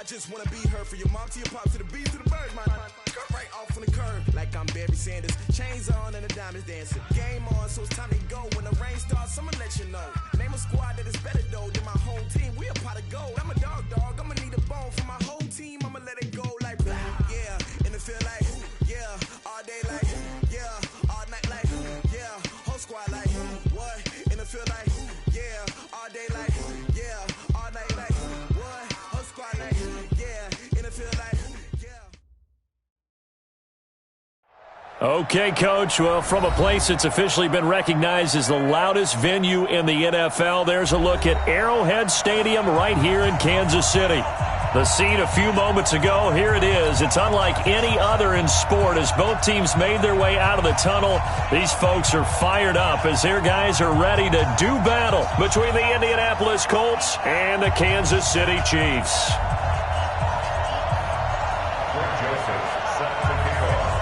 just wanna be her. For your mom to your pop to the beat to the birds, my skirt right off on the curb. Like I'm Barry Sanders. Chains on and the diamonds dancing. Game on, so it's time to go. When the rain starts, I'ma let you know. Name a squad that is better though than my home team. We a pot of gold. I'm a dog. I'ma need a bone for my whole team. I'ma let it go like yeah. And it feel like yeah. All day like yeah. All night like yeah. Whole squad like what? And it feel like yeah. All day like yeah. All night like what? Whole squad like yeah. And it feel like yeah. Okay, Coach. Well, from a place that's officially been recognized as the loudest venue in the NFL, there's a look at Arrowhead Stadium right here in Kansas City. The scene a few moments ago, here it is. It's unlike any other in sport as both teams made their way out of the tunnel. These folks are fired up as their guys are ready to do battle between the Indianapolis Colts and the Kansas City Chiefs.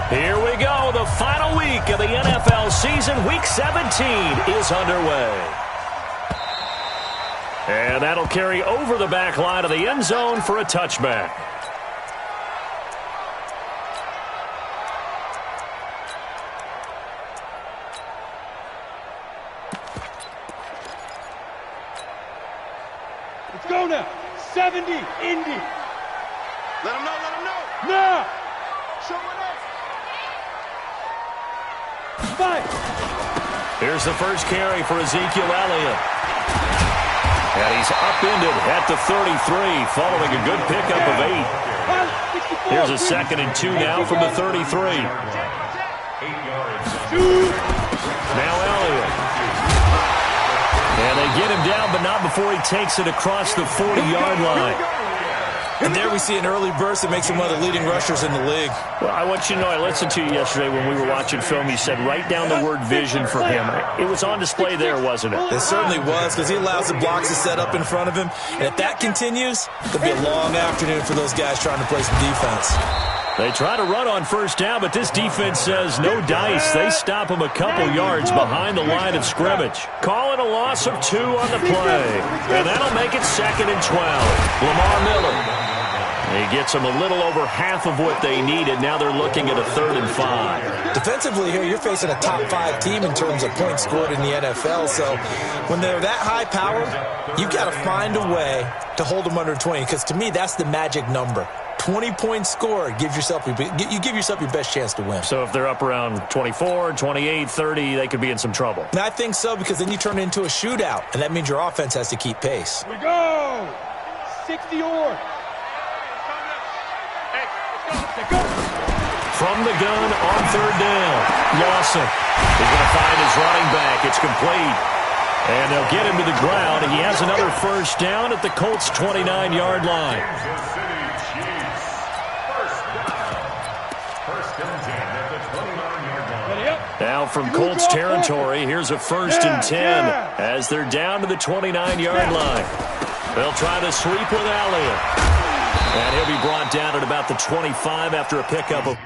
Here we go. The final week of the NFL season. Week 17 is underway. And that'll carry over the back line of the end zone for a touchback. Let's go now. 70, Indy. Let him know. Now. Show it up. Fight. Here's the first carry for Ezekiel Elliott. And he's upended at the 33, following a good pickup of 8. Here's a 2nd and 2 now from the 33. Now Elliott. And they get him down, but not before he takes it across the 40-yard line. And there we see an early burst that makes him one of the leading rushers in the league. Well, I want you to know, I listened to you yesterday when we were watching film. You said write down the word vision for him. It was on display there, wasn't it? It certainly was, because he allows the blocks to set up in front of him. And if that continues, it'll be a long afternoon for those guys trying to play some defense. They try to run on first down, but this defense says no dice. They stop him a couple yards behind the line of scrimmage. Calling a loss of 2 on the play. And that'll make it 2nd and 12. Lamar Miller. He gets them a little over half of what they needed. Now they're looking at a 3rd and 5. Defensively here, you're facing a top 5 team in terms of points scored in the NFL. So when they're that high powered, you've got to find a way to hold them under 20. Because to me, that's the magic number. 20 points scored, you give yourself your best chance to win. So if they're up around 24, 28, 30, they could be in some trouble. And I think so, because then you turn it into a shootout, and that means your offense has to keep pace. We go. 60 or. From the gun on 3rd down. Lawson is going to find his running back. It's complete. And they'll get him to the ground. He has another first down at the Colts' 29-yard line. Now from Colts territory, here's a 1st and 10 as they're down to the 29-yard line. They'll try to sweep with Elliott. And he'll be brought down at about the 25 after a pickup of...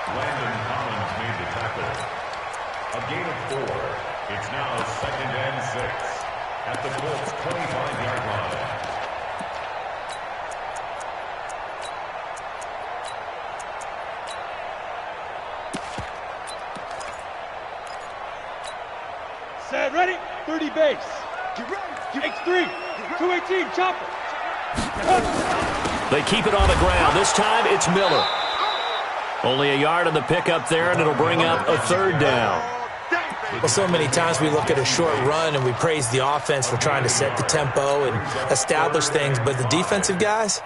Landon Collins made the tackle. A gain of 4. It's now 2nd and 6 at the Colts' 25-yard line. Set, ready? 30 base. Get ready. X3. 218, chopper. They keep it on the ground. This time it's Miller. Only a yard on the pickup there, and it'll bring up a 3rd down. Well, so many times we look at a short run and we praise the offense for trying to set the tempo and establish things, but the defensive guys,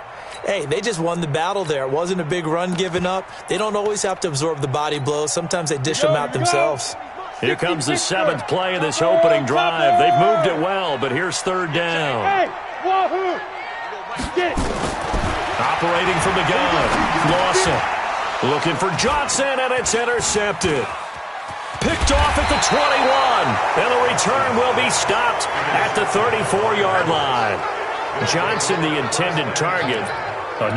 hey, they just won the battle there. It wasn't a big run given up. They don't always have to absorb the body blows. Sometimes they dish them out themselves. Here comes the 7th play of this opening drive. They've moved it well, but here's 3rd down. Hey, wahoo! Get it. Operating from the gun, Lawson looking for Johnson, and it's intercepted. Picked off at the 21. And the return will be stopped at the 34-yard line. Johnson, the intended target.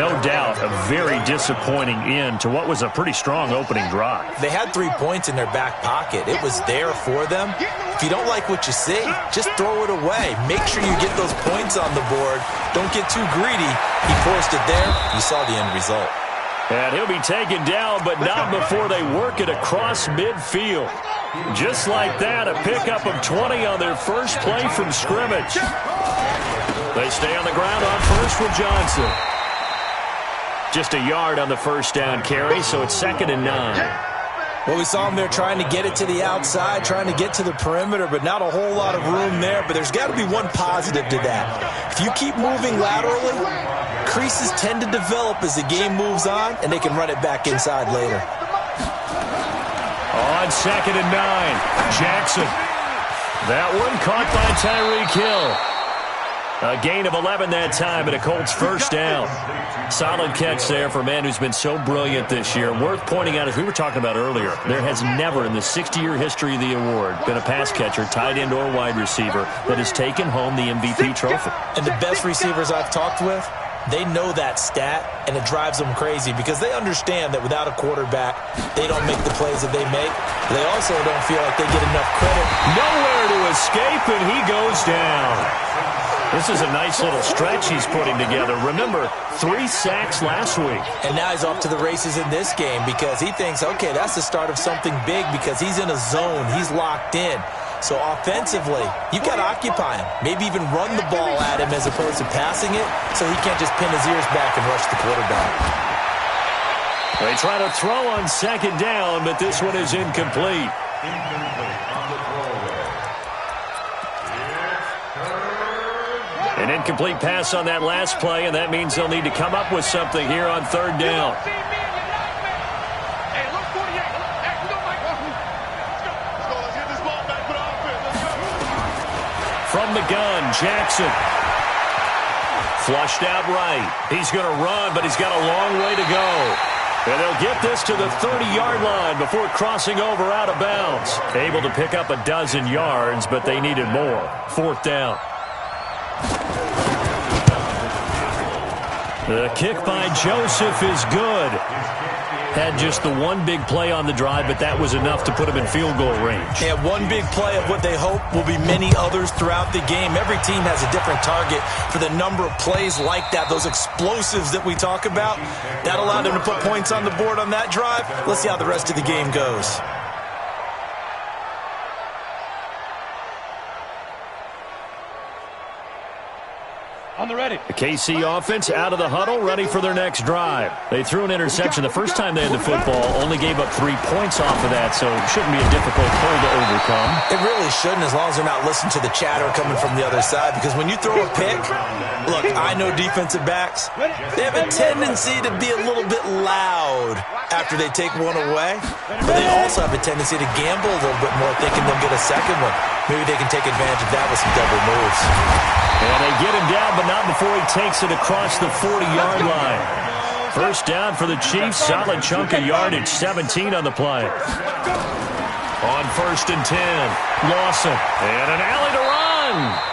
No doubt a very disappointing end to what was a pretty strong opening drive. They had 3 points in their back pocket. It was there for them. If you don't like what you see, just throw it away. Make sure you get those points on the board. Don't get too greedy. He forced it there. You saw the end result. And he'll be taken down, but not before they work it across midfield. Just like that, a pickup of 20 on their first play from scrimmage. They stay on the ground on first with Johnson. Just a yard on the first down carry, so it's 2nd and 9. Well, we saw him there trying to get it to the outside, trying to get to the perimeter, but not a whole lot of room there. But there's got to be one positive to that. If you keep moving laterally, creases tend to develop as the game moves on, and they can run it back inside later. On 2nd and 9, Jackson. That one caught by Tyreek Hill. A gain of 11 that time, and a Colts first down. Solid catch there for a man who's been so brilliant this year. Worth pointing out, as we were talking about earlier, there has never in the 60-year history of the award been a pass catcher, tight end, or wide receiver that has taken home the MVP trophy. And the best receivers I've talked with, they know that stat, and it drives them crazy because they understand that without a quarterback, they don't make the plays that they make. They also don't feel like they get enough credit. Nowhere to escape, and he goes down. This is a nice little stretch he's putting together. Remember, 3 sacks last week. And now he's off to the races in this game because he thinks, okay, that's the start of something big because he's in a zone. He's locked in. So offensively, you've got to occupy him. Maybe even run the ball at him as opposed to passing it so he can't just pin his ears back and rush the quarterback. They try to throw on 2nd down, but this one is incomplete. An incomplete pass on that last play, and that means they'll need to come up with something here on 3rd down. From the gun, Jackson. Flushed out right. He's going to run, but he's got a long way to go. And they'll get this to the 30-yard line before crossing over out of bounds. Able to pick up a dozen yards, but they needed more. 4th down. The kick by Joseph is good. Had just the one big play on the drive, but that was enough to put him in field goal range. Yeah, one big play of what they hope will be many others throughout the game. Every team has a different target for the number of plays like that, those explosives that we talk about. That allowed them to put points on the board on that drive. Let's see how the rest of the game goes. On the ready. The KC offense out of the huddle, ready for their next drive. They threw an interception the first time they had the football, only gave up 3 points off of that, so it shouldn't be a difficult pull to overcome. It really shouldn't, as long as they're not listening to the chatter coming from the other side, because when you throw a pick, look, I know defensive backs, they have a tendency to be a little bit loud after they take one away, but they also have a tendency to gamble a little bit more, thinking they'll get a second one. Maybe they can take advantage of that with some double moves. And they get him down, but not before he takes it across the 40-yard line. First down for the Chiefs. Solid chunk of yardage, 17 on the play. On 1st and 10, Lawson. And an alley to run.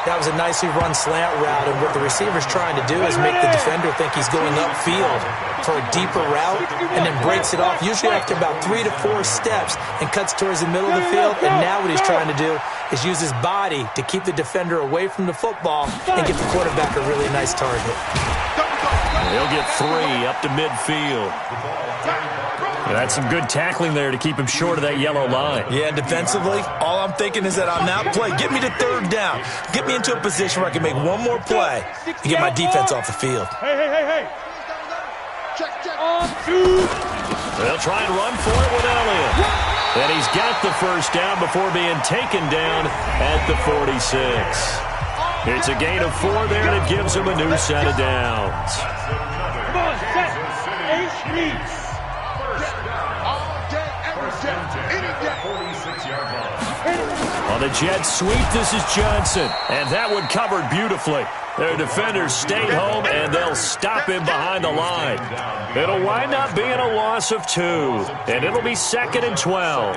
That was a nicely run slant route, and what the receiver's trying to do is make the defender think he's going upfield for a deeper route and then breaks it off, usually after about 3 to 4 steps, and cuts towards the middle of the field. And now what he's trying to do is use his body to keep the defender away from the football and get the quarterback a really nice target. He'll get 3 up to midfield. That's some good tackling there to keep him short of that yellow line. Yeah, defensively, all I'm thinking is that on that play, get me to 3rd down. Get me into a position where I can make one more play and get my defense off the field. Hey. Check. On 2. They'll try and run for it with Elliott. And he's got the first down before being taken down at the 46. It's a gain of 4 there, and it gives him a new set of downs. Come on, set. HP. On the jet sweep, this is Johnson. And that one covered beautifully. Their defenders stayed home, and they'll stop him behind the line. It'll wind up being a loss of 2. And it'll be 2nd and 12.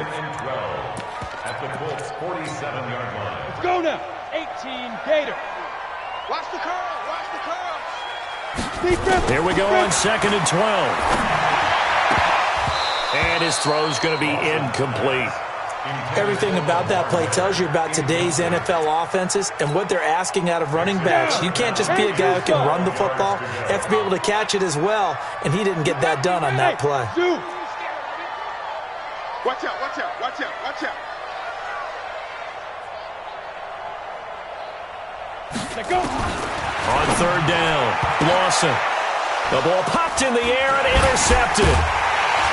the Colts' 47-yard line. Let's go now. 18 Gator. Watch the curl. Watch the curl. Here we go on 2nd and 12. And his throw's going to be incomplete. Everything about that play tells you about today's NFL offenses and what they're asking out of running backs. You can't just be a guy who can run the football. You have to be able to catch it as well, and he didn't get that done on that play. Watch out, watch out, watch out, watch out. On 3rd down, Lawson. The ball popped in the air and intercepted.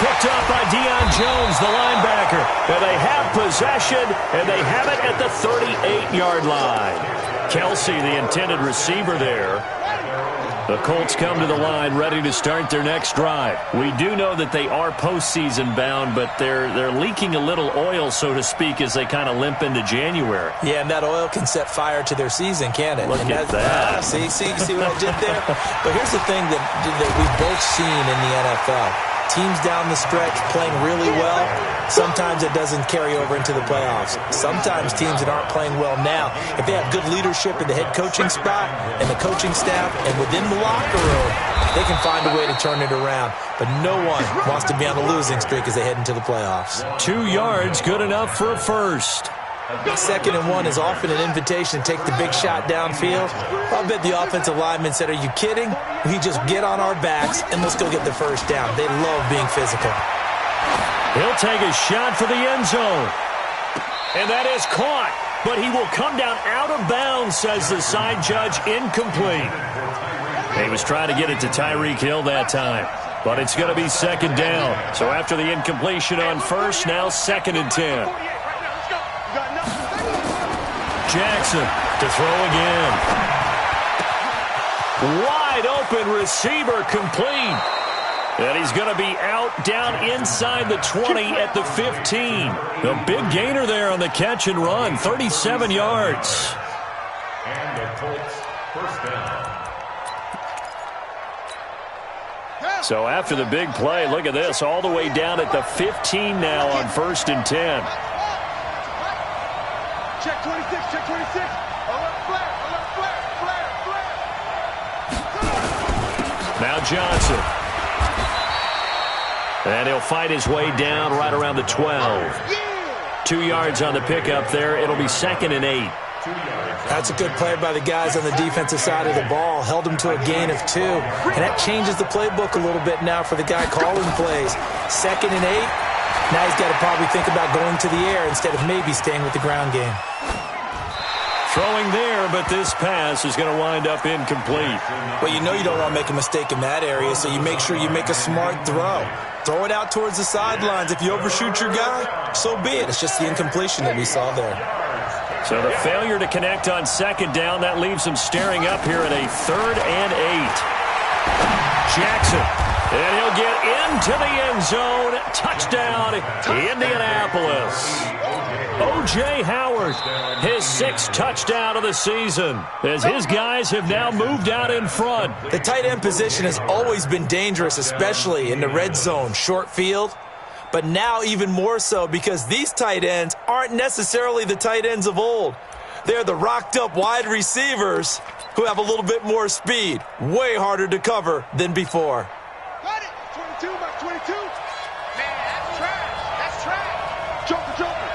Picked up by Deion Jones, the linebacker. And they have possession, and they have it at the 38-yard line. Kelsey, the intended receiver there. The Colts come to the line ready to start their next drive. We do know that they are postseason bound, but they're leaking a little oil, so to speak, as they kind of limp into January. Yeah, and that oil can set fire to their season, can't it? Look at that. See what I did there? But here's the thing that we've both seen in the NFL. Teams down the stretch playing really well, sometimes it doesn't carry over into the playoffs. Sometimes teams that aren't playing well now, if they have good leadership in the head coaching spot and the coaching staff and within the locker room, they can find a way to turn it around. But no one wants to be on a losing streak as they head into the playoffs. 2 yards, good enough for a first. 2nd and 1 is often an invitation to take the big shot downfield. I bet the offensive lineman said, "Are you kidding? We just get on our backs and let's go get the first down." They love being physical. He'll take a shot for the end zone. And that is caught. But he will come down out of bounds, says the side judge. Incomplete. He was trying to get it to Tyreek Hill that time. But it's going to be 2nd down. So after the incompletion on 1st, now 2nd and 10. Jackson to throw again. Wide open receiver, complete. And he's going to be out down inside the 20 at the 15. A big gainer there on the catch and run, 37 yards. And the Colts first down. So after the big play, look at this, all the way down at the 15 now on 1st and 10. Check 26, check 26. Alert flare, flare. Now Johnson. And he'll fight his way down right around the 12. 2 yards on the pickup there. It'll be 2nd and 8. That's a good play by the guys on the defensive side of the ball. Held them to a gain of 2. And that changes the playbook a little bit now for the guy calling plays. 2nd and 8. Now he's got to probably think about going to the air instead of maybe staying with the ground game. Throwing there, but this pass is going to wind up incomplete. Well, you know you don't want to make a mistake in that area, so you make sure you make a smart throw. Throw it out towards the sidelines. If you overshoot your guy, so be it. It's just the incompletion that we saw there. So the failure to connect on 2nd down, that leaves him staring up here at a 3rd and 8. Jackson. And he'll get into the end zone. Touchdown, Indianapolis. O.J. Howard, his 6th touchdown of the season, as his guys have now moved out in front. The tight end position has always been dangerous, especially in the red zone, short field. But now even more so because these tight ends aren't necessarily the tight ends of old. They're the rocked-up wide receivers who have a little bit more speed. Way harder to cover than before. Got it. 22, Mike, 22. Man, that's trash. That's trash. Joker.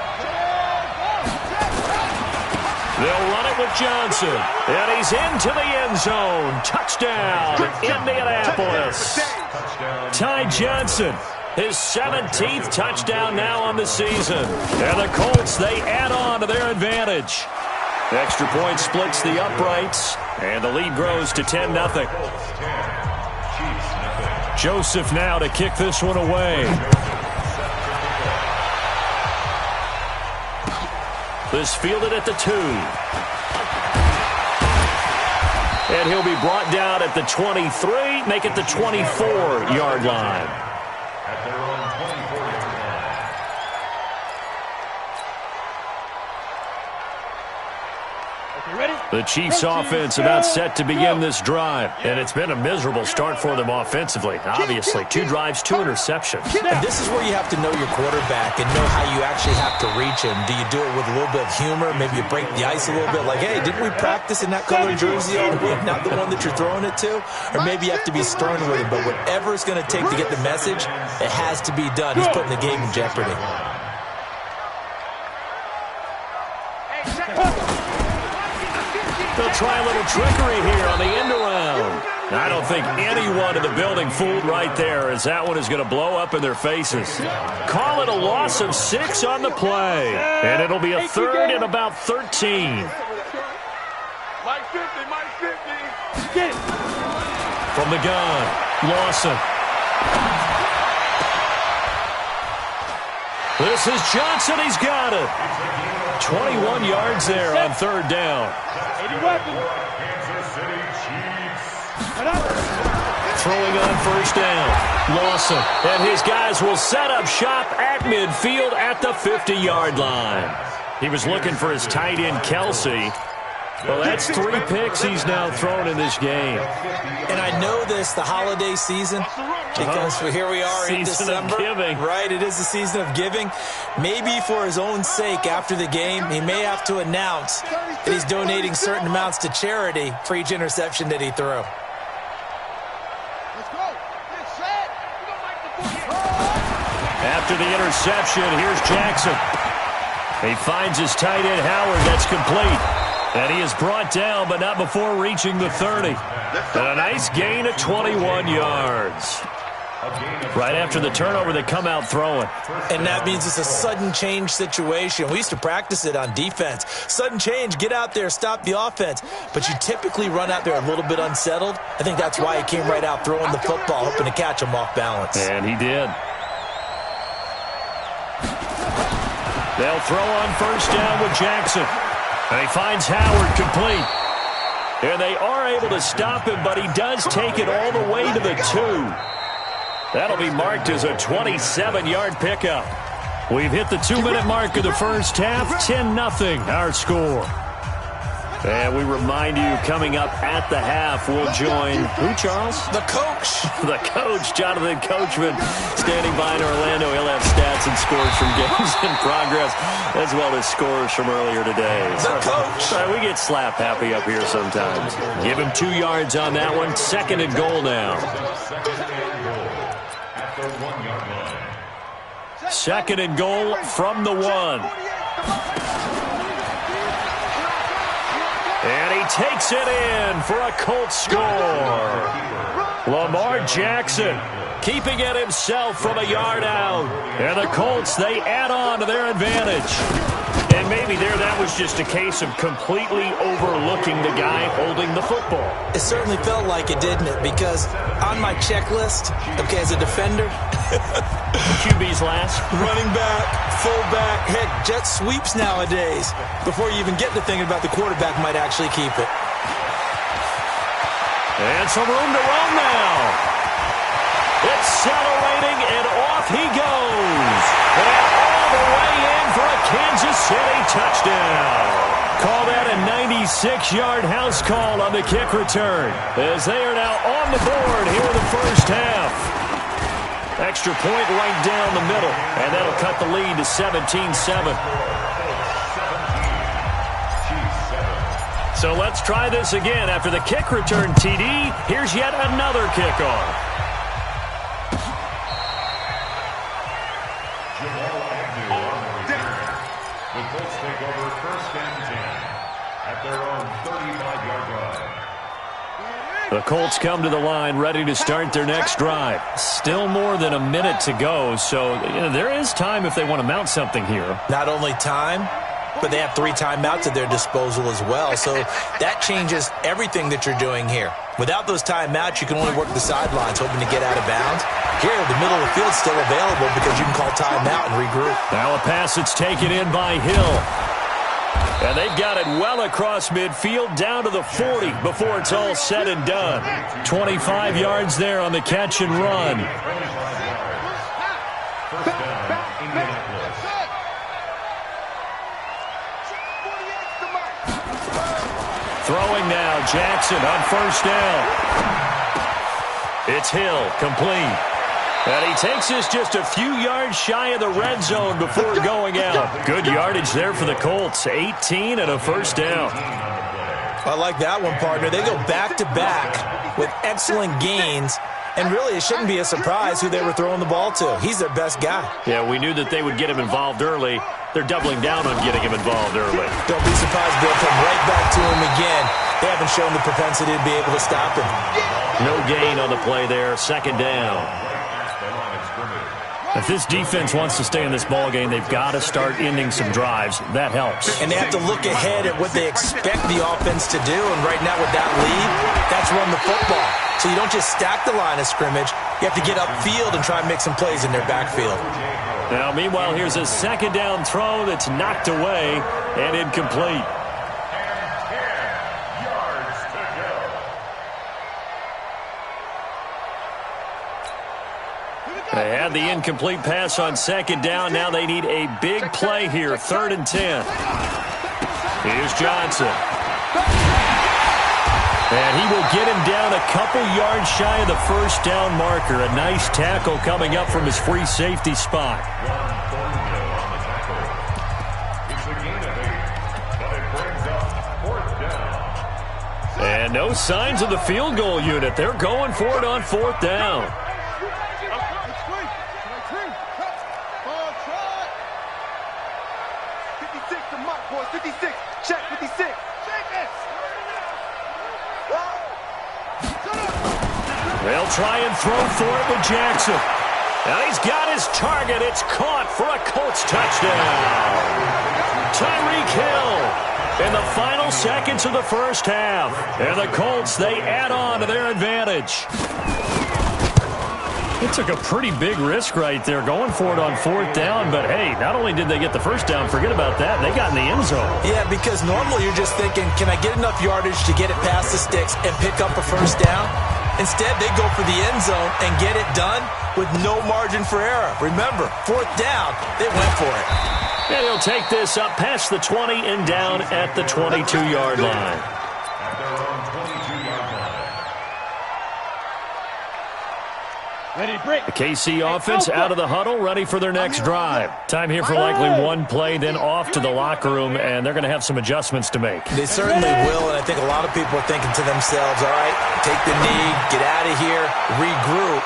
They'll run it with Johnson. And he's into the end zone. Touchdown, Indianapolis. Ty Johnson, his 17th touchdown now on the season. And the Colts, they add on to their advantage. Extra point splits the uprights, and the lead grows to 10-0. Joseph now to kick this one away. This fielded at the 2. And he'll be brought down at the 23, make it the 24-yard line. At their own 24-yard line. The Chiefs offense about set to begin this drive. And it's been a miserable start for them offensively. Obviously, 2 drives, 2 interceptions. And this is where you have to know your quarterback and know how you actually have to reach him. Do you do it with a little bit of humor? Maybe you break the ice a little bit like, hey, didn't we practice in that color jersey all week, not the one that you're throwing it to? Or maybe you have to be stern with him. But whatever it's going to take to get the message, it has to be done. He's putting the game in jeopardy. They'll try a little trickery here on the end around. I don't think anyone in the building fooled right there, as that one is going to blow up in their faces. Call it a loss of 6 on the play. And it'll be a 3rd and about 13. Mike 50, Mike 50. Get it. From the gun, Lawson. This is Johnson. He's got it. 21 yards there on 3rd down. Kansas City Chiefs. Throwing on 1st down. Lawson. And his guys will set up shop at midfield at the 50-yard line. He was looking for his tight end, Kelsey. Well, that's 3 picks he's now thrown in this game. And I know this, the holiday season, because here we are in December. Season of giving. Right, it is the season of giving. Maybe for his own sake after the game, he may have to announce that he's donating certain amounts to charity for each interception that he threw. Let's go. Get set. After the interception, here's Jackson. He finds his tight end, Howard. That's complete. And he is brought down, but not before reaching the 30. And a nice gain of 21 yards. Right after the turnover, they come out throwing. And that means it's a sudden change situation. We used to practice it on defense. Sudden change, get out there, stop the offense. But you typically run out there a little bit unsettled. I think that's why he came right out throwing the football, hoping to catch him off balance. And he did. They'll throw on 1st down with Jackson. And he finds Howard complete. And they are able to stop him, but he does take it all the way to the 2. That'll be marked as a 27-yard pickup. We've hit the 2-minute mark of the first half. 10-0 our score. And we remind you, coming up at the half, we'll join who, Charles? The coach. The coach, Jonathan Coachman, standing by in Orlando. He'll have stats and scores from games in progress, as well as scores from earlier today. The coach. We get slap happy up here sometimes. Give him 2 yards on that one. 2nd and goal now. 2nd and goal from the 1. And he takes it in for a Colts score. Lamar Jackson keeping it himself from a yard out. And the Colts, they add on to their advantage. And maybe there that was just a case of completely overlooking the guy holding the football. It certainly felt like it, didn't it? Because on my checklist, okay, as a defender, QB's last. running back, fullback, heck, jet sweeps nowadays. Before you even get to thinking about the quarterback might actually keep it. And some room to run now. Accelerating, and off he goes. And all the way in for a Kansas City touchdown. Call that a 96-yard house call on the kick return, as they are now on the board here in the first half. Extra point right down the middle, and that'll cut the lead to 17-7. So let's try this again. After the kick return TD, here's yet another kickoff. The Colts take over 1st and 10 at their own 35-yard line. The Colts come to the line ready to start their next drive. Still more than a minute to go, so there is time if they want to mount something here. Not only time, but they have 3 timeouts at their disposal as well, so that changes everything that you're doing here. Without those timeouts, you can only work the sidelines, hoping to get out of bounds. Here, the middle of the field's still available because you can call timeout and regroup. Now a pass that's taken in by Hill. And they've got it well across midfield, down to the 40 before it's all said and done. 25 yards there on the catch and run. First down, Indianapolis. Throwing now, Jackson on first down. It's Hill, complete. And he takes this just a few yards shy of the red zone before going out. Good yardage there for the Colts. 18 and a first down. I like that one, partner. They go back-to-back with excellent gains. And really, it shouldn't be a surprise who they were throwing the ball to. He's their best guy. Yeah, we knew that they would get him involved early. They're doubling down on getting him involved early. Don't be surprised, Bill. Come right back to him again. They haven't shown the propensity to be able to stop him. No gain on the play there. Second down. If this defense wants to stay in this ballgame, they've got to start ending some drives. That helps. And they have to look ahead at what they expect the offense to do. And right now with that lead, that's run the football. So you don't just stack the line of scrimmage. You have to get upfield and try and make some plays in their backfield. Now, meanwhile, here's a second down throw that's knocked away and incomplete. They had the incomplete pass on second down. Now they need a big play here. 3rd and 10. Here's Johnson. And he will get him down a couple yards shy of the first down marker. A nice tackle coming up from his free safety spot. And no signs of the field goal unit. They're going for it on 4th down. 56. Check 56. Check it. They'll try and throw for it with Jackson. And he's got his target. It's caught for a Colts touchdown. Tyreek Hill in the final seconds of the first half. And the Colts, they add on to their advantage. It took a pretty big risk right there going for it on 4th down. But, hey, not only did they get the first down, forget about that, they got in the end zone. Yeah, because normally you're just thinking, can I get enough yardage to get it past the sticks and pick up a first down? Instead, they go for the end zone and get it done with no margin for error. Remember, 4th down, they went for it. And he'll take this up past the 20 and down at the 22-yard line. The KC offense out of the huddle, ready for their next drive. Time here for likely one play, then off to the locker room, and they're going to have some adjustments to make. They certainly will, and I think a lot of people are thinking to themselves, all right, take the knee, get out of here, regroup.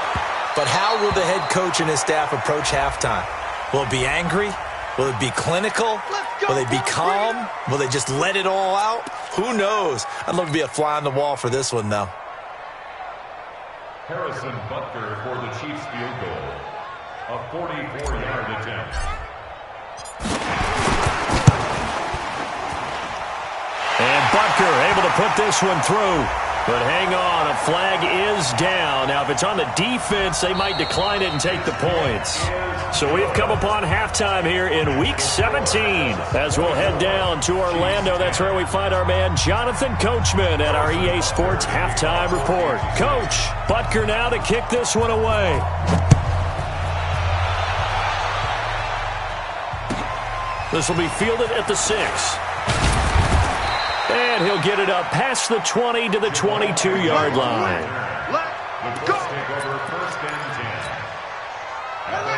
But how will the head coach and his staff approach halftime? Will it be angry? Will it be clinical? Will they be calm? Will they just let it all out? Who knows? I'd love to be a fly on the wall for this one, though. Harrison Butker for the Chiefs field goal. A 44-yard attempt. And Butker able to put this one through. But hang on, a flag is down. Now, if it's on the defense, they might decline it and take the points. So we've come upon halftime here in Week 17. As we'll head down to Orlando, that's where we find our man Jonathan Coachman at our EA Sports Halftime Report. Coach, Butker now to kick this one away. This will be fielded at the 6. And he'll get it up past the 20 to the 22-yard line.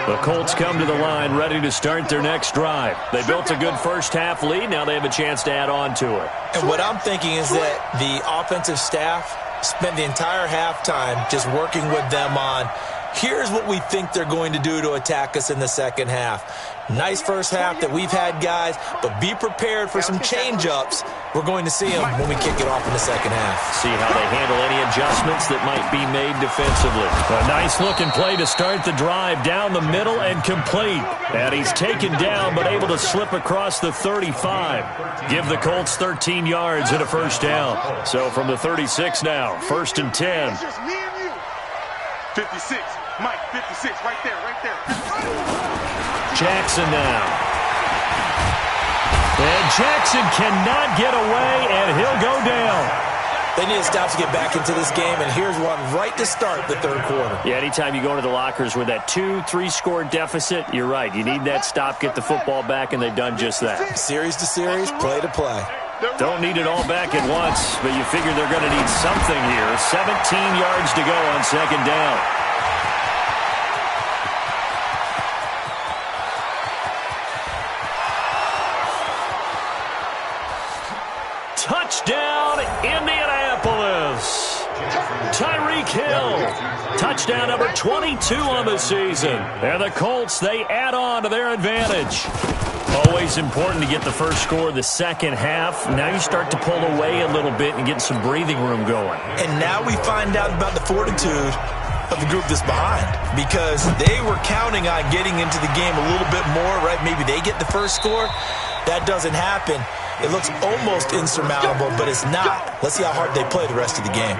The Colts come to the line ready to start their next drive. They built a good first-half lead. Now they have a chance to add on to it. And what I'm thinking is that the offensive staff spent the entire halftime just working with them on, here's what we think they're going to do to attack us in the second half. Nice first half that we've had, guys, but be prepared for some change-ups. We're going to see them when we kick it off in the second half. See how they handle any adjustments that might be made defensively. A nice-looking play to start the drive down the middle and complete. And he's taken down but able to slip across the 35. Give the Colts 13 yards and a first down. So from the 36 now, 1st and 10. It's just me and you. 56. Mike, 56. Right there, right there. Jackson now. And Jackson cannot get away, and he'll go down. They need to stop to get back into this game, and here's one right to start the third quarter. Yeah, anytime you go into the lockers with that 2-3-score deficit, you're right. You need that stop, get the football back, and they've done just that. Series to series, play to play. Don't need it all back at once, but you figure they're going to need something here. 17 yards to go on second down. Touchdown, Indianapolis. Tyreek Hill. Touchdown number 22 on the season. And the Colts, they add on to their advantage. Always important to get the first score of the second half. Now you start to pull away a little bit and get some breathing room going. And now we find out about the fortitude of the group that's behind, because they were counting on getting into the game a little bit more, right? Maybe they get the first score. That doesn't happen. It looks almost insurmountable, but it's not. Let's see how hard they play the rest of the game.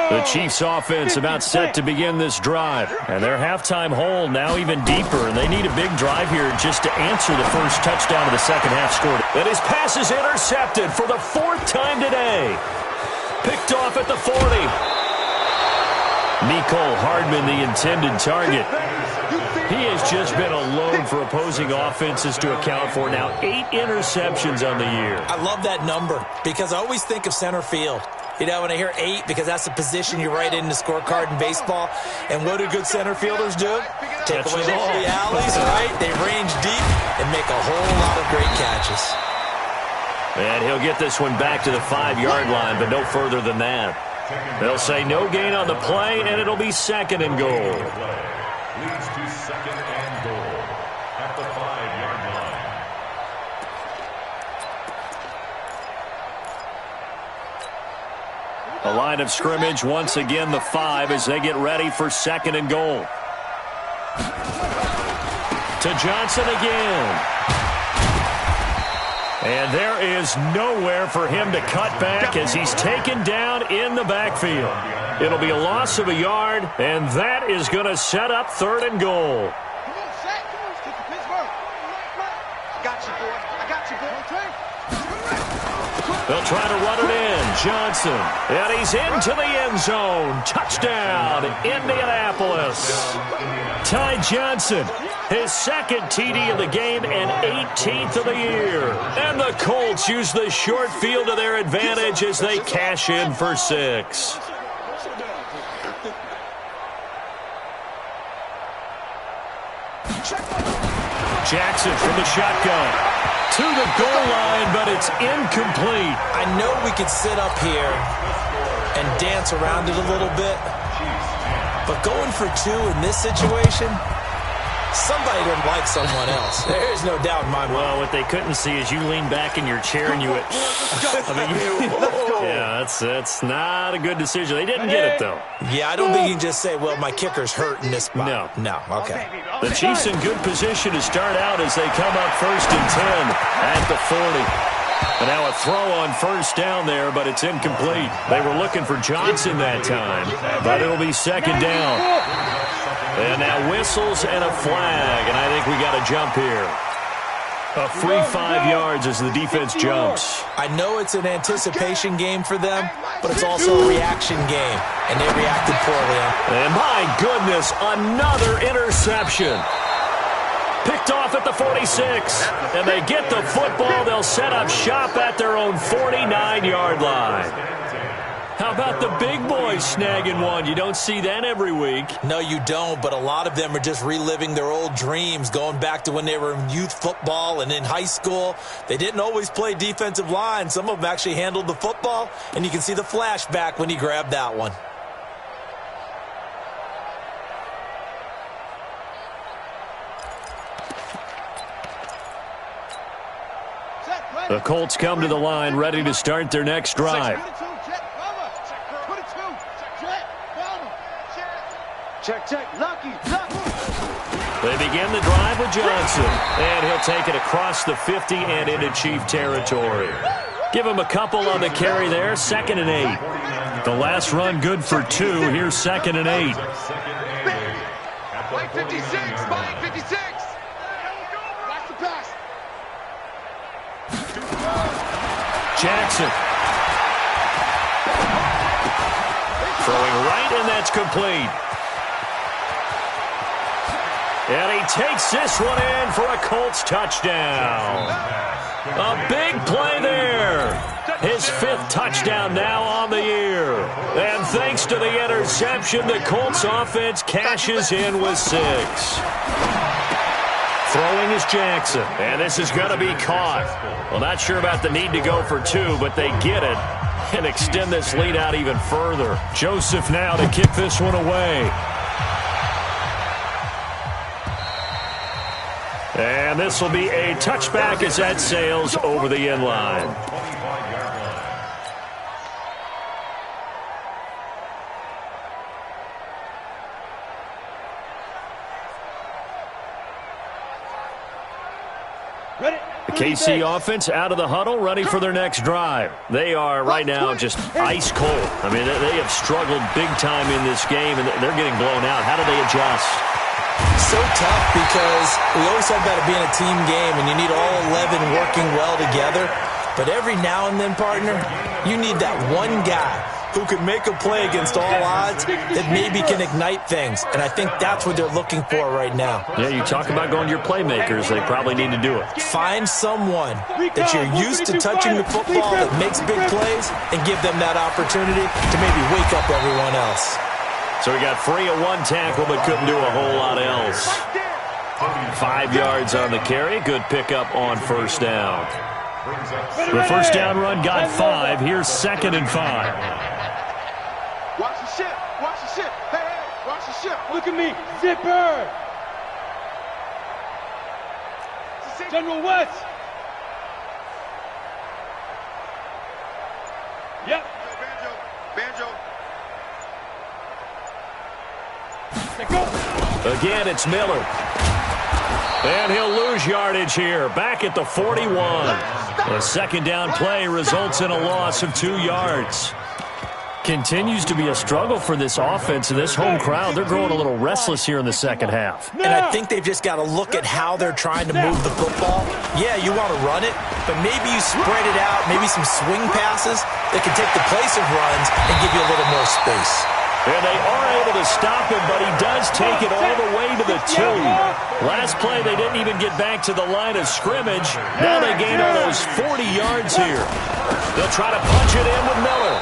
The Chiefs offense about set to begin this drive. And their halftime hole now even deeper. And they need a big drive here just to answer the first touchdown of the second half scored. And his pass is intercepted for the fourth time today. Picked off at the 40. Mecole Hardman, the intended target. He has just been a load for opposing offenses to account for. Now 8 interceptions on the year. I love that number because I always think of center field. You know, when I hear 8, because that's the position you write in the scorecard in baseball. And what do good center fielders do? Take away all the alleys, right? They range deep and make a whole lot of great catches. And he'll get this one back to the 5-yard line, but no further than that. They'll say no gain on the play, and it'll be second and goal. Leads to second and goal at the 5-yard line. A line of scrimmage, once again the 5 as they get ready for second and goal. To Johnson again. And there is nowhere for him to cut back as he's taken down in the backfield. It'll be a loss of a yard, and that is going to set up third and goal. Come on, Shaq. Come on, get to Pittsburgh. I got you, boy. I got you, boy. They'll try to run it in. Johnson. And he's into the end zone. Touchdown, Indianapolis. Ty Johnson, his second TD of the game and 18th of the year. And the Colts use the short field to their advantage as they cash in for 6. Jackson from the shotgun. To the goal line, but it's incomplete. I know we could sit up here and dance around it a little bit, but going for 2 in this situation, somebody didn't like someone else. There's no doubt in my mind. Well, what they couldn't see is you lean back in your chair and you went, yeah, that's not a good decision. They didn't get it, though. Yeah, I don't think you can just say, well, my kicker's hurt in this spot. No, okay. The Chiefs in good position to start out as they come up 1st and 10 at the 40. And now a throw on first down there, but it's incomplete. They were looking for Johnson that time, but it'll be second down. And now whistles and a flag, and I think we got a jump here. A free 5 yards as the defense jumps. I know it's an anticipation game for them, but it's also a reaction game, and they reacted poorly. And my goodness, another interception. Picked off at the 46, and they get the football. They'll set up shop at their own 49-yard line. How about the big boys snagging one? You don't see that every week. No, you don't, but a lot of them are just reliving their old dreams, going back to when they were in youth football and in high school. They didn't always play defensive line. Some of them actually handled the football, and you can see the flashback when he grabbed that one. The Colts come to the line, ready to start their next drive. Check, Lucky. They begin the drive with Johnson, and he'll take it across the 50 and into Chief territory. Give him a couple on the carry there, 2nd and 8. The last run good for 2. Here's 2nd and 8. Mike 56, Mike 56. Watch the pass. Jackson. Throwing right, and that's complete. And he takes this one in for a Colts touchdown. A big play there. His 5th touchdown now on the year. And thanks to the interception, the Colts offense cashes in with 6. Throwing is Jackson, and this is going to be caught. Well, not sure about the need to go for 2, but they get it and extend this lead out even further. Joseph now to kick this one away. And this will be a touchback as that sails over the end line. The KC offense out of the huddle, ready for their next drive. They are right now just ice cold. I mean, they have struggled big time in this game, and they're getting blown out. How do they adjust? So tough because we always talk about it being a team game, and you need all 11 working well together. But every now and then, partner, you need that one guy who can make a play against all odds that maybe can ignite things. And I think that's what they're looking for right now. Yeah, you talk about going to your playmakers. They probably need to do it. Find someone that you're used to touching the football that makes big plays and give them that opportunity to maybe wake up everyone else. So we got free of 1 tackle, but couldn't do a whole lot else. 5 yards on the carry. Good pickup on first down. The first down run got 5. Here's 2nd and 5. Watch the ship. Watch the ship. Hey, watch the ship. Look at me. Zipper. General West. Yep. Banjo. Again, it's Miller. And he'll lose yardage here. Back at the 41. A second down play results in a loss of 2 yards. Continues to be a struggle for this offense and this home crowd. They're growing a little restless here in the second half. And I think they've just got to look at how they're trying to move the football. Yeah, you want to run it, but maybe you spread it out, maybe some swing passes that can take the place of runs and give you a little more space. And they are able to stop him, but he does take it all the way to the 2. Last play, they didn't even get back to the line of scrimmage. Now they gain almost 40 yards here. They'll try to punch it in with Miller.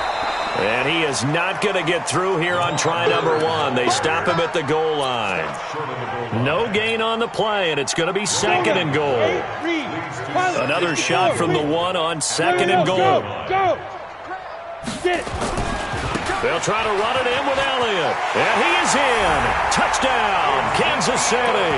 And he is not going to get through here on try number 1. They stop him at the goal line. No gain on the play, and it's going to be 2nd and goal. Another shot from the 1 on 2nd and goal. Go. They'll try to run it in with Elliott. And he is in. Touchdown, Kansas City.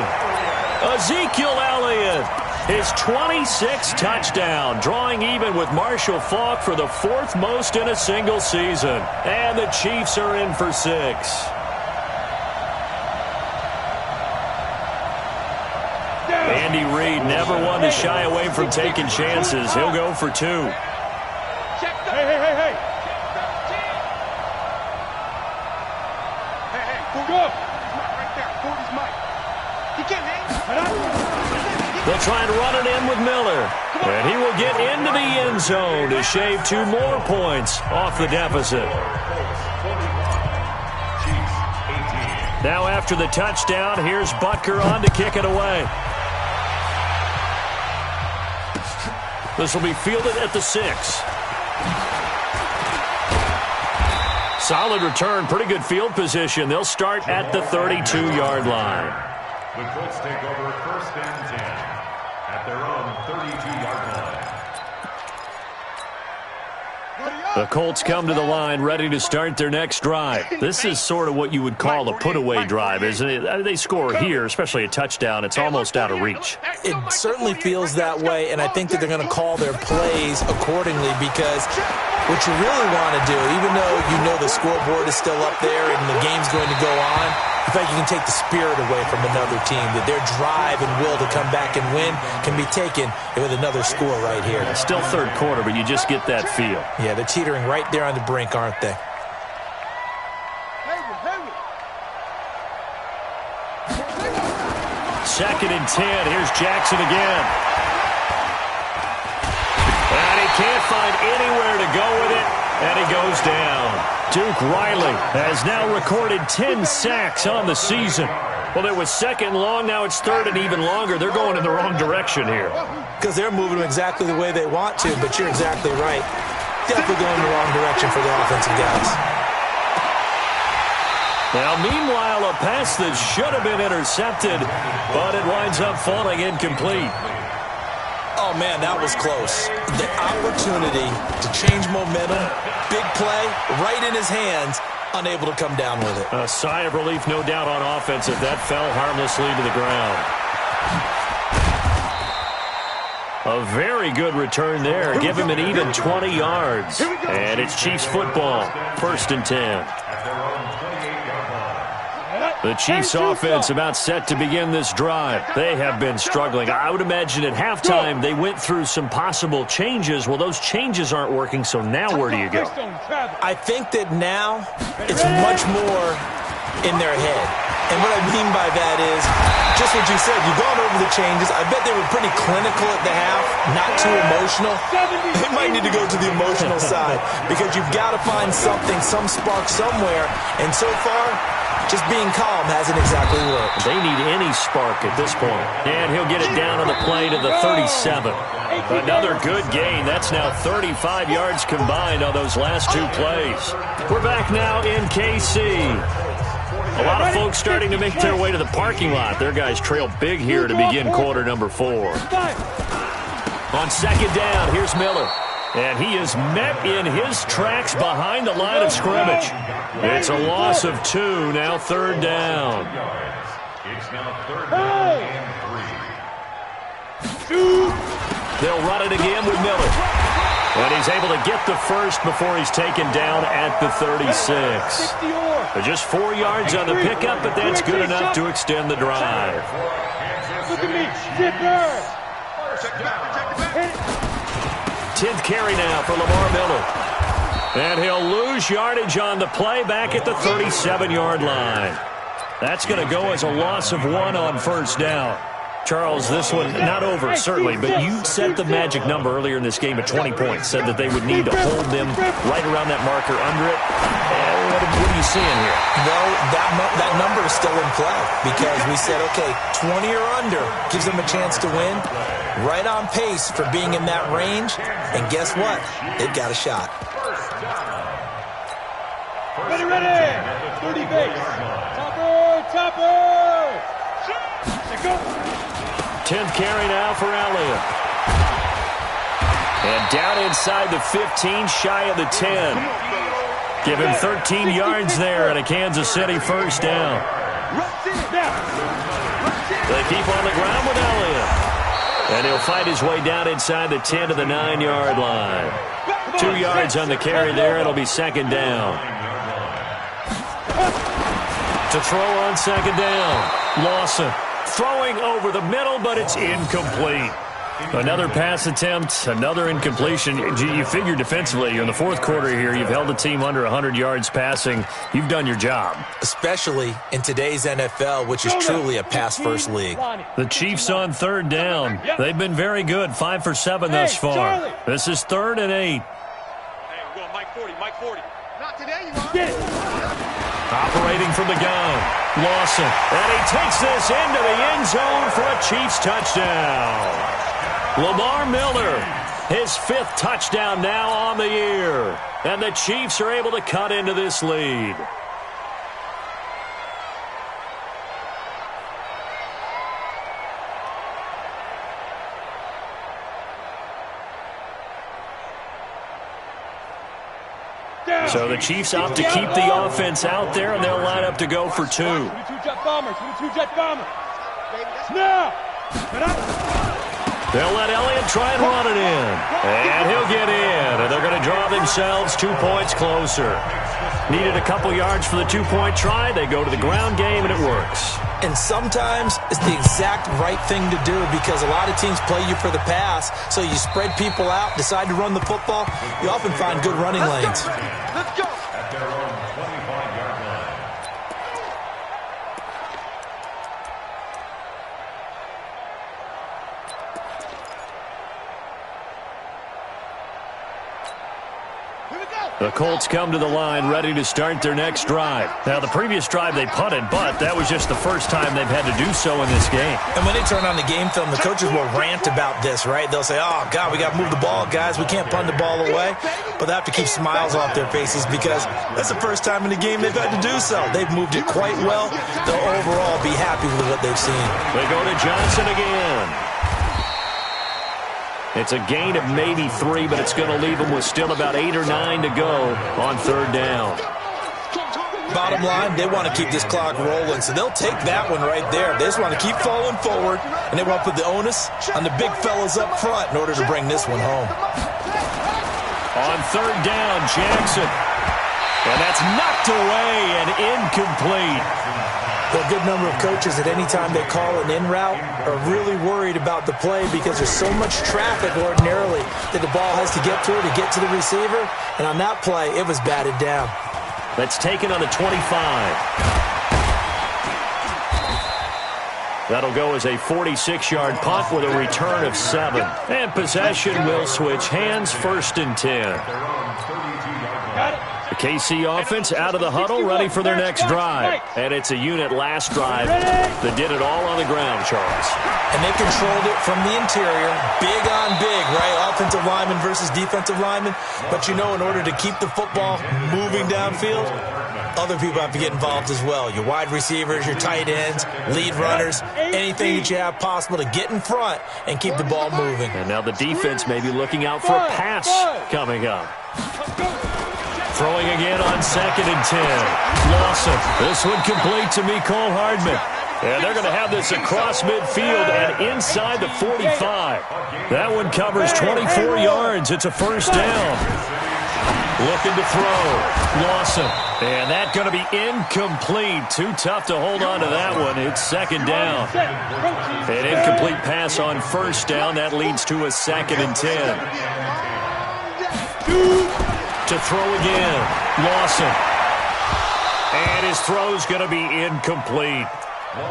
Ezekiel Elliott, his 26th touchdown, drawing even with Marshall Faulk for the 4th most in a single season. And the Chiefs are in for 6. Andy Reid never one to shy away from taking chances. He'll go for 2. Hey. They'll try and run it in with Miller. And he will get into the end zone to shave 2 more points off the deficit. Now after the touchdown, here's Butker on to kick it away. This will be fielded at the 6. Solid return, pretty good field position. They'll start at the 32-yard line. The Colts take over 1st and 10 at their own 32-yard line. The Colts come to the line ready to start their next drive. This is sort of what you would call a put-away drive, isn't it? They score here, especially a touchdown. It's almost out of reach. It certainly feels that way, and I think that they're going to call their plays accordingly because what you really want to do, even though you know the scoreboard is still up there and the game's going to go on, I feel like you can take the spirit away from another team, that their drive and will to come back and win can be taken with another score right here. It's still 3rd quarter, but you just get that feel. Yeah, they're teetering right there on the brink, aren't they? Second and 10. Here's Jackson again. And he can't find anywhere to go with it, and he goes down. Duke Riley has now recorded 10 sacks on the season. Well, it was second long. Now it's third and even longer. They're going in the wrong direction here. Because they're moving them exactly the way they want to, but you're exactly right. Definitely going in the wrong direction for the offensive guys. Now, meanwhile, a pass that should have been intercepted, but it winds up falling incomplete. Oh, man, that was close. The opportunity to change momentum, big play, right in his hands, unable to come down with it. A sigh of relief, no doubt, on offense if that fell harmlessly to the ground. A very good return there. Give him an even 20 yards. And it's Chiefs football, 1st and 10. The Chiefs offense about set to begin this drive. They have been struggling. I would imagine at halftime they went through some possible changes. Well, those changes aren't working, so now where do you go? I think that now it's much more in their head. And what I mean by that is just what you said. You've gone over the changes. I bet they were pretty clinical at the half, not too emotional. They might need to go to the emotional side because you've got to find something, some spark somewhere. And so far, just being calm hasn't exactly worked. They need any spark at this point. And he'll get it down on the play to the 37. Another good gain. That's now 35 yards combined on those last two plays. We're back now in KC. A lot of folks starting to make their way to the parking lot. Their guys trail big here to begin quarter number 4. On second down, here's Miller. And he is met in his tracks behind the line of scrimmage. It's a loss of 2, now 3rd down. It's now 3rd down and 3. They'll run it again with Miller. And he's able to get the first before he's taken down at the 36. Just 4 yards on the pickup, but that's good enough to extend the drive. Look at me, zipper. 10th carry now for Lamar Miller. And he'll lose yardage on the play back at the 37-yard line. That's going to go as a loss of 1 on 1st down. Charles, this one not over, certainly, but you set the magic number earlier in this game at 20 points, said that they would need to hold them right around that marker under it. What are you seeing here? No, that number is still in play because we said, okay, 20 or under gives them a chance to win. Right on pace for being in that range, and guess what? They've got a shot. Ready, 30 base. Topper. Go. 10th carry now for Elliott. And down inside the 15, shy of the 10. Give him 13 yards there and a Kansas City 1st down. They keep on the ground with Elliott. And he'll fight his way down inside the 10 to the 9-yard line. 2 yards on the carry there. It'll be 2nd down. To throw on 2nd down. Lawson throwing over the middle, but it's incomplete. Another pass attempt, another incompletion. You figure defensively in the 4th quarter here, you've held the team under 100 yards passing. You've done your job. Especially in today's NFL, which is truly a pass-first league. The Chiefs on 3rd down. They've been very good, 5 for 7 thus far. This is 3rd and 8. Hey, we're going Mike 40. Not today, you are. Get it. Operating from the gun, Lawson. And he takes this into the end zone for a Chiefs touchdown. Lamar Miller, his 5th touchdown now on the year. And the Chiefs are able to cut into this lead. So the Chiefs opt to keep the offense out there, and they'll line up to go for 2. 22 jet bombers. Now. They'll let Elliott try and run it in. And he'll get in. And they're going to draw themselves 2 points closer. Needed a couple yards for the 2-point try. They go to the ground game, and it works. And sometimes it's the exact right thing to do because a lot of teams play you for the pass. So you spread people out, decide to run the football. You often find good running lanes. Let's go. At their own 25-yard line. The Colts come to the line ready to start their next drive. Now, the previous drive they punted, but that was just the first time they've had to do so in this game. And when they turn on the game film, the coaches will rant about this, right? They'll say, oh, God, we got to move the ball, guys. We can't punt the ball away. But they have to keep smiles off their faces because that's the first time in the game they've had to do so. They've moved it quite well. They'll overall be happy with what they've seen. They go to Johnson again. It's a gain of maybe 3, but it's going to leave them with still about 8 or 9 to go on third down. Bottom line, they want to keep this clock rolling, so they'll take that one right there. They just want to keep falling forward, and they want to put the onus on the big fellas up front in order to bring this one home. On third down, Jackson. And that's knocked away and incomplete. A good number of coaches at any time they call an in route are really worried about the play because there's so much traffic ordinarily that the ball has to get through to get to the receiver. And on that play, it was batted down. That's taken on the 25. That'll go as a 46-yard punt with a return of 7. And possession will switch hands, 1st and 10. The KC offense out of the huddle, ready for their next drive. And it's a unit last drive that did it all on the ground, Charles. And they controlled it from the interior, big on big, right? Offensive lineman versus defensive lineman. But you know, in order to keep the football moving downfield, other people have to get involved as well. Your wide receivers, your tight ends, lead runners, anything that you have possible to get in front and keep the ball moving. And now the defense may be looking out for a pass coming up. Throwing again on 2nd and 10. Lawson. This one complete to Mecole Hardman. And they're going to have this across midfield and inside the 45. That one covers 24 yards. It's a 1st down. Looking to throw. Lawson. And that's going to be incomplete. Too tough to hold on to that one. It's 2nd down. An incomplete pass on 1st down. That leads to a 2nd and 10. To throw again. Lawson. And his throw's going to be incomplete.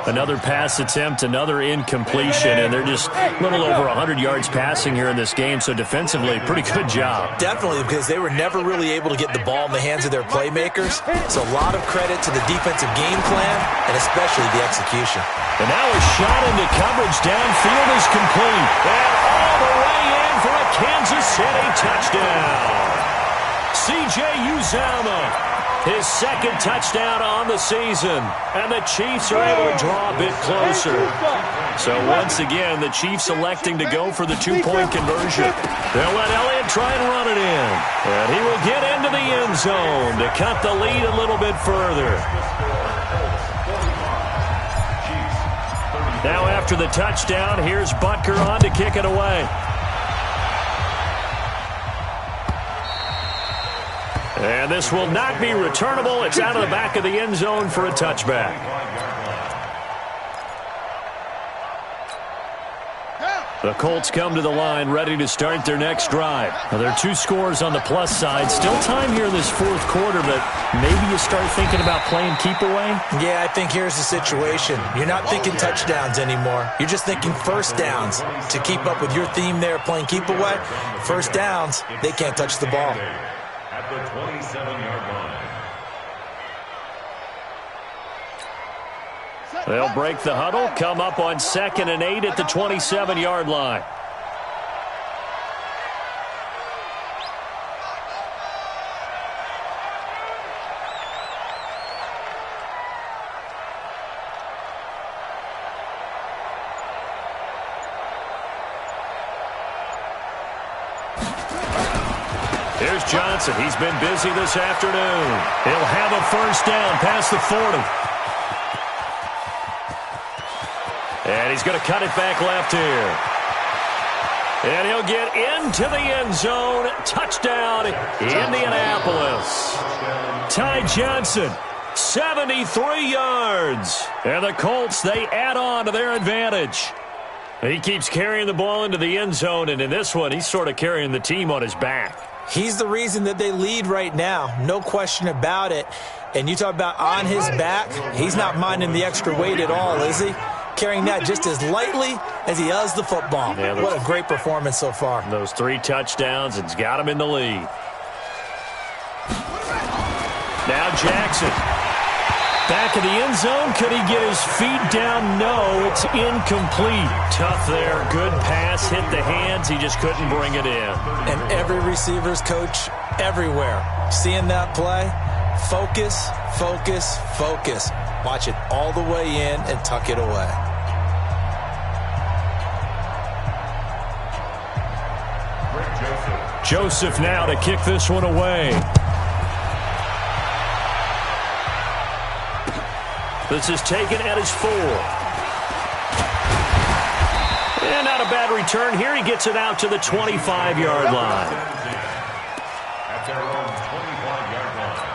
Another pass attempt, another incompletion, and they're just a little over 100 yards passing here in this game, so defensively, pretty good job. Definitely, because they were never really able to get the ball in the hands of their playmakers, so a lot of credit to the defensive game plan, and especially the execution. And now a shot into coverage downfield is complete. And all the way in for a Kansas City touchdown. C.J. Uzomah. His 2nd touchdown on the season. And the Chiefs are able to draw a bit closer. So once again, the Chiefs electing to go for the 2-point conversion. They'll let Elliott try and run it in. And he will get into the end zone to cut the lead a little bit further. Now after the touchdown, here's Butker on to kick it away. And this will not be returnable. It's out of the back of the end zone for a touchback. The Colts come to the line ready to start their next drive. Now, there are 2 scores on the plus side. Still time here in this 4th quarter, but maybe you start thinking about playing keep away? Yeah, I think here's the situation. You're not thinking touchdowns anymore. You're just thinking 1st downs. To keep up with your theme there, playing keep away, 1st downs, they can't touch the ball. At the 27-yard line. They'll break the huddle, come up on 2nd and 8 at the 27-yard line. Here's Johnson. He's been busy this afternoon. He'll have a 1st down past the 40. And he's going to cut it back left here. And he'll get into the end zone. Touchdown, Indianapolis. Ty Johnson, 73 yards. And the Colts, they add on to their advantage. He keeps carrying the ball into the end zone, and in this one, he's sort of carrying the team on his back. He's the reason that they lead right now, no question about it. And you talk about on his back, he's not minding the extra weight at all, is he? Carrying that just as lightly as he does the football. Yeah, what a great performance so far. Those 3 touchdowns, it's got him in the lead. Now Jackson. Back in the end zone. Could he get his feet down? No, it's incomplete. Tough there. Good pass. Hit the hands. He just couldn't bring it in. And every receiver's coach everywhere. Seeing that play, focus, focus, focus. Watch it all the way in and tuck it away. Joseph now to kick this one away. This is taken at his 4. And not a bad return here. He gets it out to the 25-yard line. At their own 25-yard line.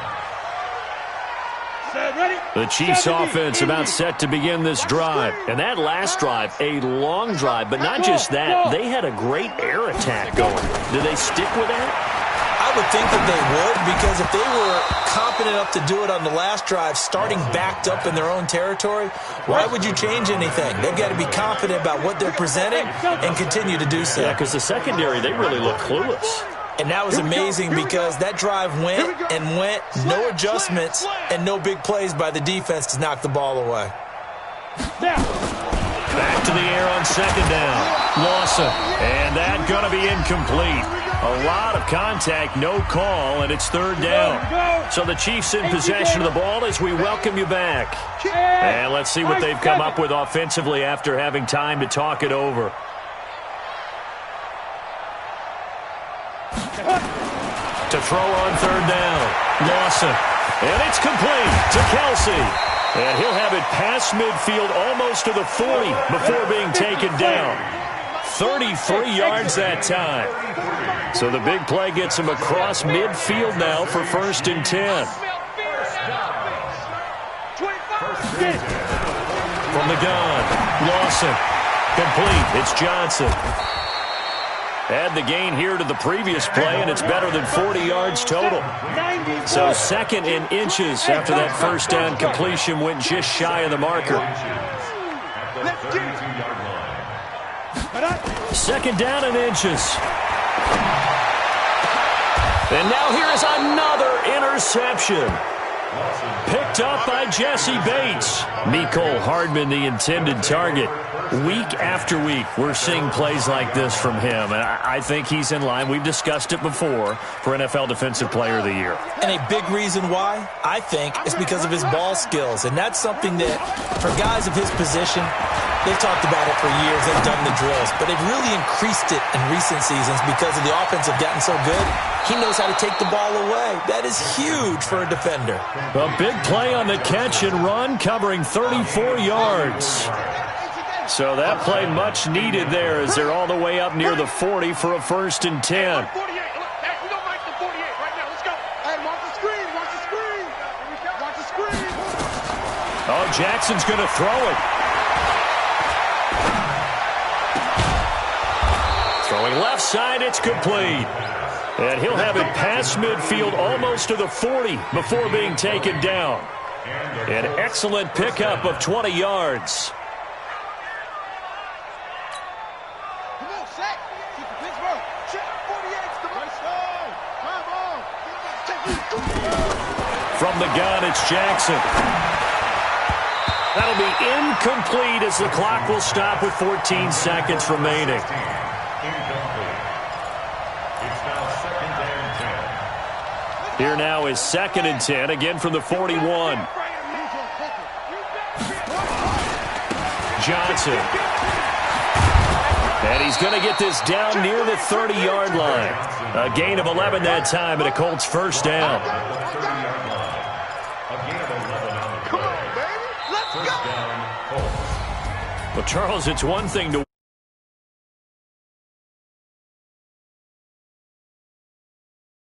Set, ready? The Chiefs offense about set to begin this drive. And that last drive, a long drive, but not just that. They had a great air attack going. Do they stick with that? I would think that they would, because if they were competent enough to do it on the last drive, starting backed up in their own territory, why would you change anything? They've got to be confident about what they're presenting and continue to do so. Yeah, because the secondary, they really look clueless. And that was amazing because that drive went and went, no adjustments and no big plays by the defense to knock the ball away. Back to the air on second down. Lawson. And that going to be incomplete. A lot of contact, no call, and it's third down. So the Chiefs in possession of the ball as we welcome you back. And let's see what they've come up with offensively after having time to talk it over. To throw on third down. Lawson. And it's complete to Kelsey. And he'll have it past midfield almost to the 40 before being taken down. 33 yards that time. So the big play gets him across midfield now for 1st and 10. From the gun, Lawson. Complete. It's Johnson. Add the gain here to the previous play, and it's better than 40 yards total. So 2nd and inches after that first down completion went just shy of the marker. 2nd down and inches. And now here is another interception. Picked up by Jesse Bates. Mecole Hardman, the intended target. Week after week, we're seeing plays like this from him. And I think he's in line. We've discussed it before for NFL Defensive Player of the Year. And a big reason why, I think, is because of his ball skills. And that's something that, for guys of his position, they've talked about it for years. They've done the drills. But they've really increased it in recent seasons because of the offense have gotten so good. He knows how to take the ball away. That is huge for a defender. A big play on the catch and run, covering 34 yards. So that play much needed there as they're all the way up near the 40 for a 1st and 10. Oh, Jackson's going to throw it. Throwing left side, it's complete. And he'll have it past midfield almost to the 40 before being taken down. An excellent pickup of 20 yards. From the gun, it's Jackson. That'll be incomplete as the clock will stop with 14 seconds remaining. Here now is 2nd and 10, again from the 41. Johnson. And he's going to get this down near the 30-yard line. A gain of 11 that time, and a Colts first down. Well, Charles, it's one thing to